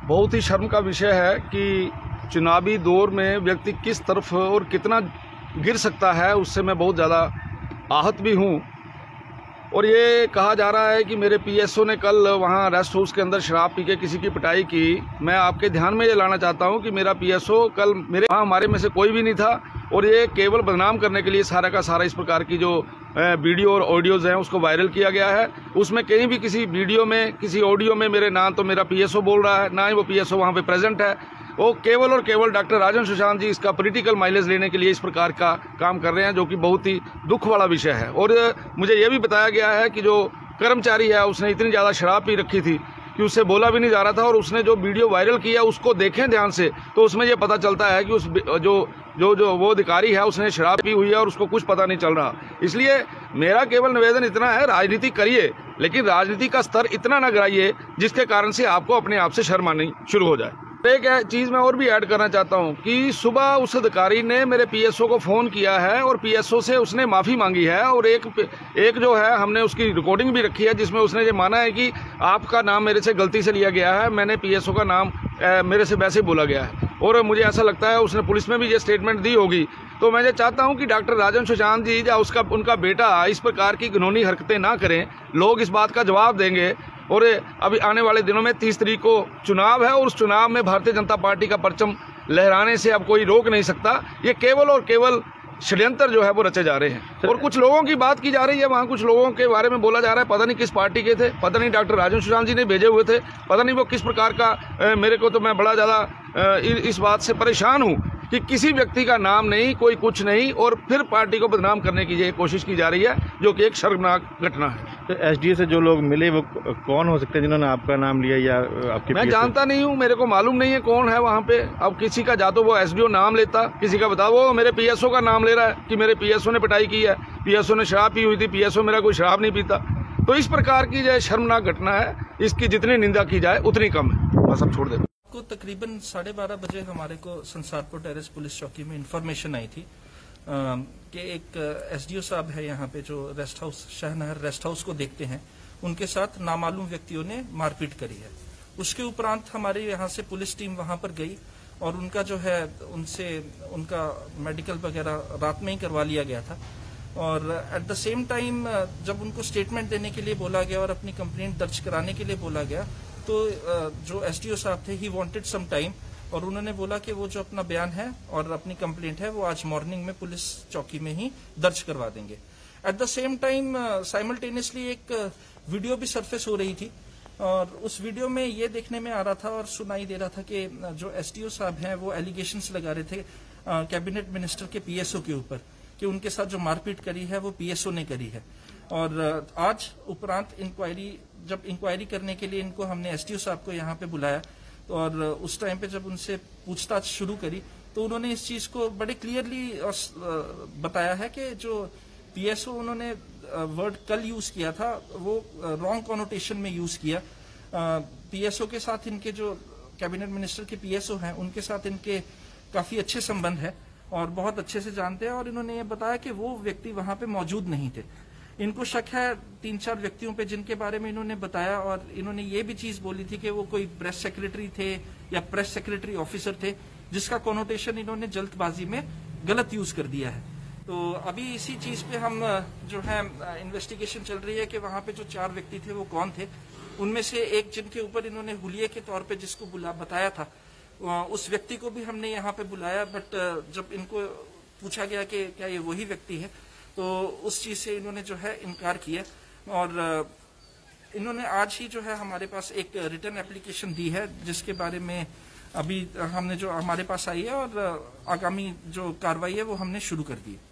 बहुत ही शर्म का विषय है कि चुनावी दौर में व्यक्ति किस तरफ और कितना गिर सकता है, उससे मैं बहुत ज़्यादा आहत भी हूँ। और ये कहा जा रहा है कि मेरे पीएसओ ने कल वहाँ रेस्ट हाउस के अंदर शराब पी के किसी की पिटाई की। मैं आपके ध्यान में ये लाना चाहता हूँ कि मेरा पीएसओ कल वहाँ हमारे में से कोई भी नहीं था, और ये केवल बदनाम करने के लिए सारा का सारा इस प्रकार की जो वीडियो और ऑडियोज़ हैं उसको वायरल किया गया है। उसमें कहीं भी किसी वीडियो में, किसी ऑडियो में मेरे ना तो मेरा पीएसओ बोल रहा है, ना ही वो पीएसओ वहाँ पे प्रेजेंट है। वो केवल और केवल डॉक्टर राजन सुशांत जी इसका पॉलिटिकल माइलेज लेने के लिए इस प्रकार का काम कर रहे हैं, जो कि बहुत ही दुख वाला विषय है। और मुझे ये भी बताया गया है कि जो कर्मचारी है उसने इतनी ज़्यादा शराब पी रखी थी कि उससे बोला भी नहीं जा रहा था, और उसने जो वीडियो वायरल किया उसको देखें ध्यान से तो उसमें ये पता चलता है कि उस जो वो अधिकारी है उसने शराब पी हुई है और उसको कुछ पता नहीं चल रहा। इसलिए मेरा केवल निवेदन इतना है, राजनीति करिए लेकिन राजनीति का स्तर इतना न गिराइए जिसके कारण से आपको अपने आप से शर्म आनी शुरू हो जाए। एक चीज़ मैं और भी ऐड करना चाहता हूं कि सुबह उस अधिकारी ने मेरे पीएसओ को फ़ोन किया है और पीएसओ से उसने माफ़ी मांगी है, और एक जो है हमने उसकी रिकॉर्डिंग भी रखी है जिसमें उसने ये माना है कि आपका नाम मेरे से गलती से लिया गया है, मैंने पीएसओ का नाम मेरे से वैसे बोला गया है। और मुझे ऐसा लगता है उसने पुलिस में भी ये स्टेटमेंट दी होगी। तो मैं ये चाहता हूं कि डॉक्टर राजन सुशांत जी या उनका बेटा इस प्रकार की घिनौनी हरकतें ना करें। लोग इस बात का जवाब देंगे। और अभी आने वाले दिनों में 30 तारीख को चुनाव है, और उस चुनाव में भारतीय जनता पार्टी का परचम लहराने से अब कोई रोक नहीं सकता। ये केवल और केवल षड्यंत्र जो है वो रचे जा रहे हैं। और कुछ लोगों की बात की जा रही है, वहाँ कुछ लोगों के बारे में बोला जा रहा है पता नहीं किस पार्टी के थे, पता नहीं डॉक्टर राजन सुशांत जी ने भेजे हुए थे, पता नहीं वो किस प्रकार का। मेरे को तो मैं बड़ा ज़्यादा इस बात से परेशान हूँ कि किसी व्यक्ति का नाम नहीं, कोई कुछ नहीं, और फिर पार्टी को बदनाम करने की ये कोशिश की जा रही है, जो कि एक शर्मनाक घटना है। तो एसडीओ से जो लोग मिले वो कौन हो सकते हैं जिन्होंने आपका नाम लिया या आपके? मैं जानता नहीं हूँ, मेरे को मालूम नहीं है कौन है वहाँ पे। अब किसी का जा तो वो एसडीओ नाम लेता, किसी का बताओ वो मेरे पीएसओ का नाम ले रहा है कि मेरे पीएसओ ने पिटाई की है, पीएसओ ने शराब पी हुई थी। पीएसओ मेरा कोई शराब नहीं पीता। तो इस प्रकार की जो शर्मनाक घटना है, इसकी जितनी निंदा की जाए उतनी कम है। बस अब छोड़ दे। को तकरीबन 12:30 बजे हमारे को संसारपुर टेरेस पुलिस चौकी में इंफॉर्मेशन आई थी कि एक एसडीओ साहब है यहाँ पे जो रेस्ट हाउस, शाहनहर रेस्ट हाउस को देखते हैं, उनके साथ नामालूम व्यक्तियों ने मारपीट करी है। उसके उपरांत हमारे यहाँ से पुलिस टीम वहां पर गई और उनका जो है उनका मेडिकल वगैरह रात में ही करवा लिया गया था। और एट द सेम टाइम जब उनको स्टेटमेंट देने के लिए बोला गया और अपनी कंप्लेंट दर्ज कराने के लिए बोला गया, तो जो एसडीओ साहब थे ही वांटेड सम टाइम, और उन्होंने बोला कि वो जो अपना बयान है और अपनी कंप्लेंट है वो आज मॉर्निंग में पुलिस चौकी में ही दर्ज करवा देंगे। At the same time simultaneously एक वीडियो भी सरफेस हो रही थी, और उस वीडियो में ये देखने में आ रहा था और सुनाई दे रहा था कि जो एसडीओ साहब हैं वो एलिगेशंस लगा रहे थे कैबिनेट मिनिस्टर के पीएसओ के ऊपर कि उनके साथ जो मारपीट करी है वो पीएसओ ने करी है। और आज उपरांत जब इंक्वायरी करने के लिए इनको हमने एसडीओ साहब को यहाँ पे बुलाया, और उस टाइम पे जब उनसे पूछताछ शुरू करी तो उन्होंने इस चीज को बड़े क्लियरली बताया है कि जो पीएसओ उन्होंने वर्ड कल यूज किया था वो रॉन्ग कॉनोटेशन में यूज किया। पीएसओ के साथ इनके जो कैबिनेट मिनिस्टर के पीएसओ हैं उनके साथ इनके काफी अच्छे संबंध है और बहुत अच्छे से जानते हैं, और इन्होंने ये बताया कि वो व्यक्ति वहां पे मौजूद नहीं थे। इनको शक है 3-4 व्यक्तियों पे जिनके बारे में इन्होंने बताया, और इन्होंने ये भी चीज बोली थी कि वो कोई प्रेस सेक्रेटरी थे या प्रेस सेक्रेटरी ऑफिसर थे, जिसका कॉनोटेशन इन्होंने जल्दबाजी में गलत यूज कर दिया है। तो अभी इसी चीज पे हम जो है इन्वेस्टिगेशन चल रही है कि वहां पे जो 4 व्यक्ति थे वो कौन थे। उनमें से एक जिनके ऊपर इन्होंने हुलिये के तौर पे जिसको बताया था, उस व्यक्ति को भी हमने यहाँ पे बुलाया, बट जब इनको पूछा गया कि क्या ये वही व्यक्ति है तो उस चीज से इन्होंने जो है इनकार किया। और इन्होंने आज ही जो है हमारे पास एक रिटर्न एप्लीकेशन दी है जिसके बारे में अभी हमने जो हमारे पास आई है, और आगामी जो कार्रवाई है वो हमने शुरू कर दी है।